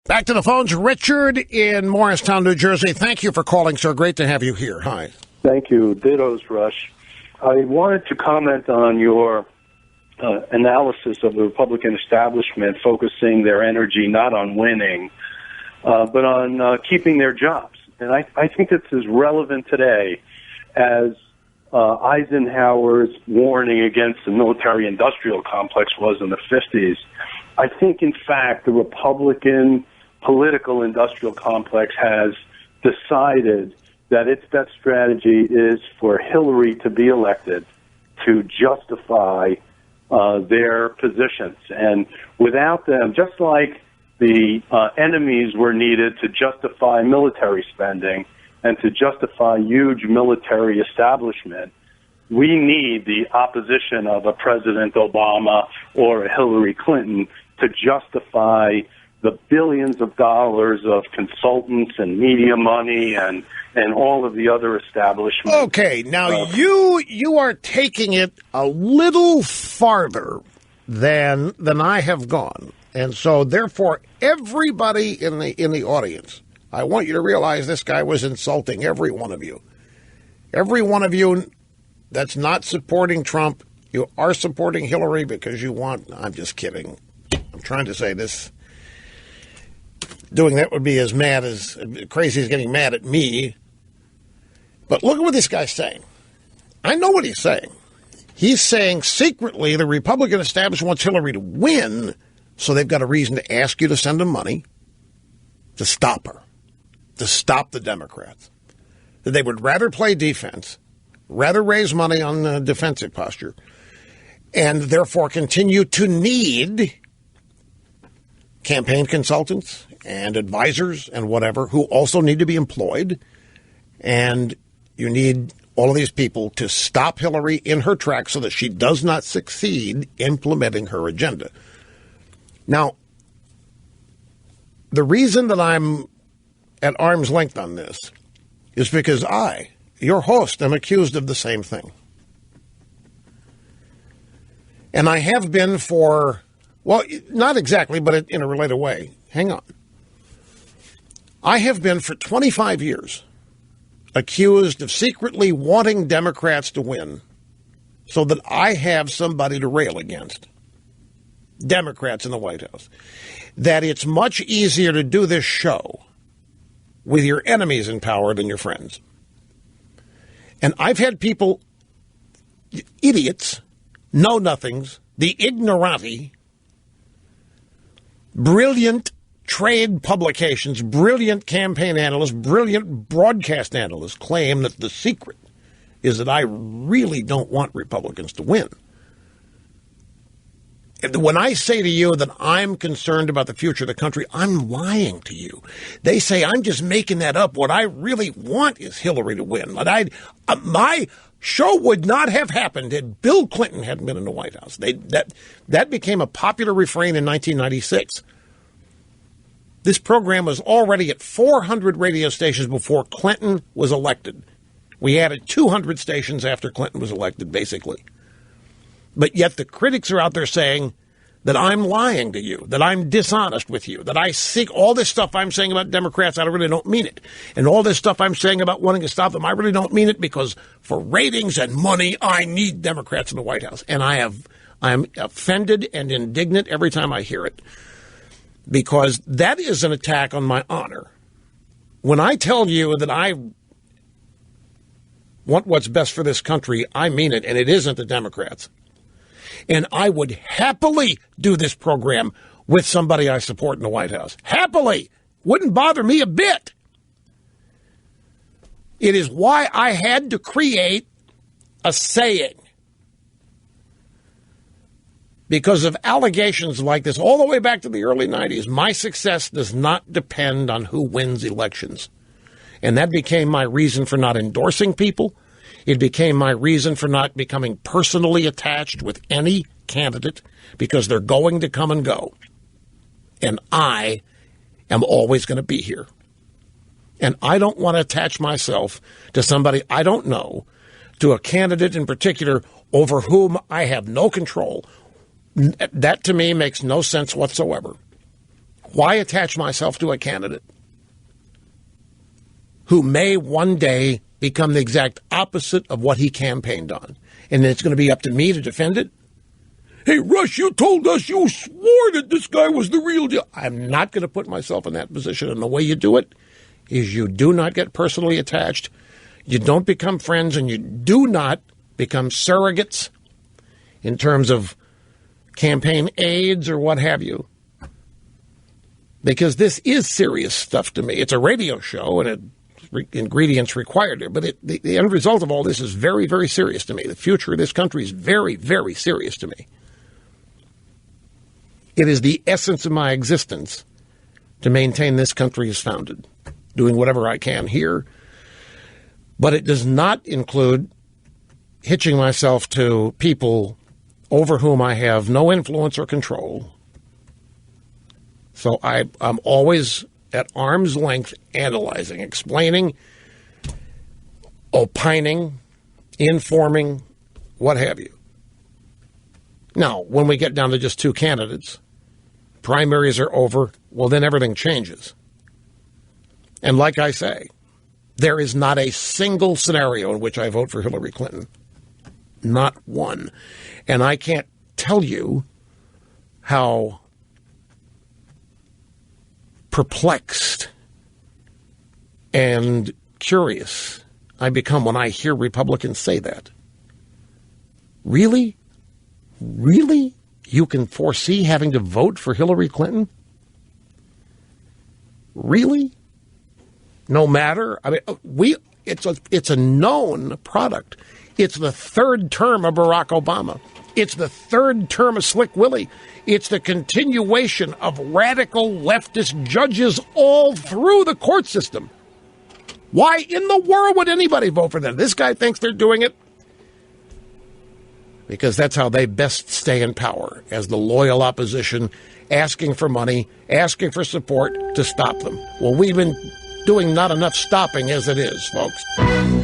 Back to the phones. Richard in Morristown, New Jersey. Thank you for calling, sir. Great to have you here. Hi. Thank you. Dittos, Rush. I wanted to comment on your analysis of the Republican establishment focusing their energy not on winning, but on keeping their jobs. And I think it's as relevant today as Eisenhower's warning against the military-industrial complex was in the 50s. I think, in fact, the Republican political industrial complex has decided that its best strategy is for Hillary to be elected to justify their positions. And without them, just like the enemies were needed to justify military spending and to justify huge military establishment, we need the opposition of a President Obama or a Hillary Clinton to justify the billions of dollars of consultants and media money and all of the other establishments. Okay, now you are taking it a little farther than I have gone. And so, therefore, everybody in the audience, I want you to realize this guy was insulting every one of you. Every one of you that's not supporting Trump, you are supporting Hillary because you want... I'm just kidding. I'm trying to say this. Doing that would be as crazy as getting mad at me. But look at what this guy's saying. I know what he's saying. He's saying secretly the Republican establishment wants Hillary to win, so they've got a reason to ask you to send them money to stop her, to stop the Democrats. That they would rather play defense, rather raise money on the defensive posture, and therefore continue to need campaign consultants and advisors and whatever who also need to be employed. And you need all of these people to stop Hillary in her tracks so that she does not succeed implementing her agenda. Now, the reason that I'm at arm's length on this is because I, your host, am accused of the same thing. And I have been for, well, not exactly, but in a related way. Hang on. I have been for 25 years accused of secretly wanting Democrats to win so that I have somebody to rail against. Democrats in the White House. That it's much easier to do this show with your enemies in power than your friends. And I've had people, idiots, know-nothings, the ignoranti, brilliant trade publications, brilliant campaign analysts, brilliant broadcast analysts claim that the secret is that I really don't want Republicans to win. When I say to you that I'm concerned about the future of the country, I'm lying to you. They say I'm just making that up. What I really want is Hillary to win. My show would not have happened if Bill Clinton hadn't been in the White House. That became a popular refrain in 1996. This program was already at 400 radio stations before Clinton was elected. We added 200 stations after Clinton was elected, basically. But yet the critics are out there saying that I'm lying to you, that I'm dishonest with you, that I seek all this stuff I'm saying about Democrats, I really don't mean it. And all this stuff I'm saying about wanting to stop them, I really don't mean it because for ratings and money, I need Democrats in the White House. And I am offended and indignant every time I hear it because that is an attack on my honor. When I tell you that I want what's best for this country, I mean it, and it isn't the Democrats. And I would happily do this program with somebody I support in the White House. Happily. Wouldn't bother me a bit. It is why I had to create a saying. Because of allegations like this, all the way back to the early 90s, my success does not depend on who wins elections. And that became my reason for not endorsing people. It became my reason for not becoming personally attached with any candidate because they're going to come and go. And I am always going to be here. And I don't want to attach myself to somebody I don't know, to a candidate in particular over whom I have no control. That to me makes no sense whatsoever. Why attach myself to a candidate who may one day become the exact opposite of what he campaigned on? And then it's going to be up to me to defend it? Hey, Rush, you told us, you swore that this guy was the real deal. I'm not going to put myself in that position. And the way you do it is you do not get personally attached. You don't become friends, and you do not become surrogates in terms of campaign aides or what have you. Because this is serious stuff to me. It's a radio show, and ingredients required there. But the end result of all this is very, very serious to me. The future of this country is very, very serious to me. It is the essence of my existence to maintain this country as founded, doing whatever I can here. But it does not include hitching myself to people over whom I have no influence or control. So I'm always at arm's length analyzing, explaining, opining, informing, what have you. Now, when we get down to just two candidates, primaries are over, well, then everything changes. And like I say, there is not a single scenario in which I vote for Hillary Clinton. Not one. And I can't tell you how perplexed and curious I become when I hear Republicans say that. Really? Really? You can foresee having to vote for Hillary Clinton? Really? No matter? I mean, it's a known product. It's the third term of Barack Obama. It's the third term of Slick Willie. It's the continuation of radical leftist judges all through the court system. Why in the world would anybody vote for them? This guy thinks they're doing it because that's how they best stay in power, as the loyal opposition, asking for money, asking for support to stop them. Well, we've been doing not enough stopping as it is, folks.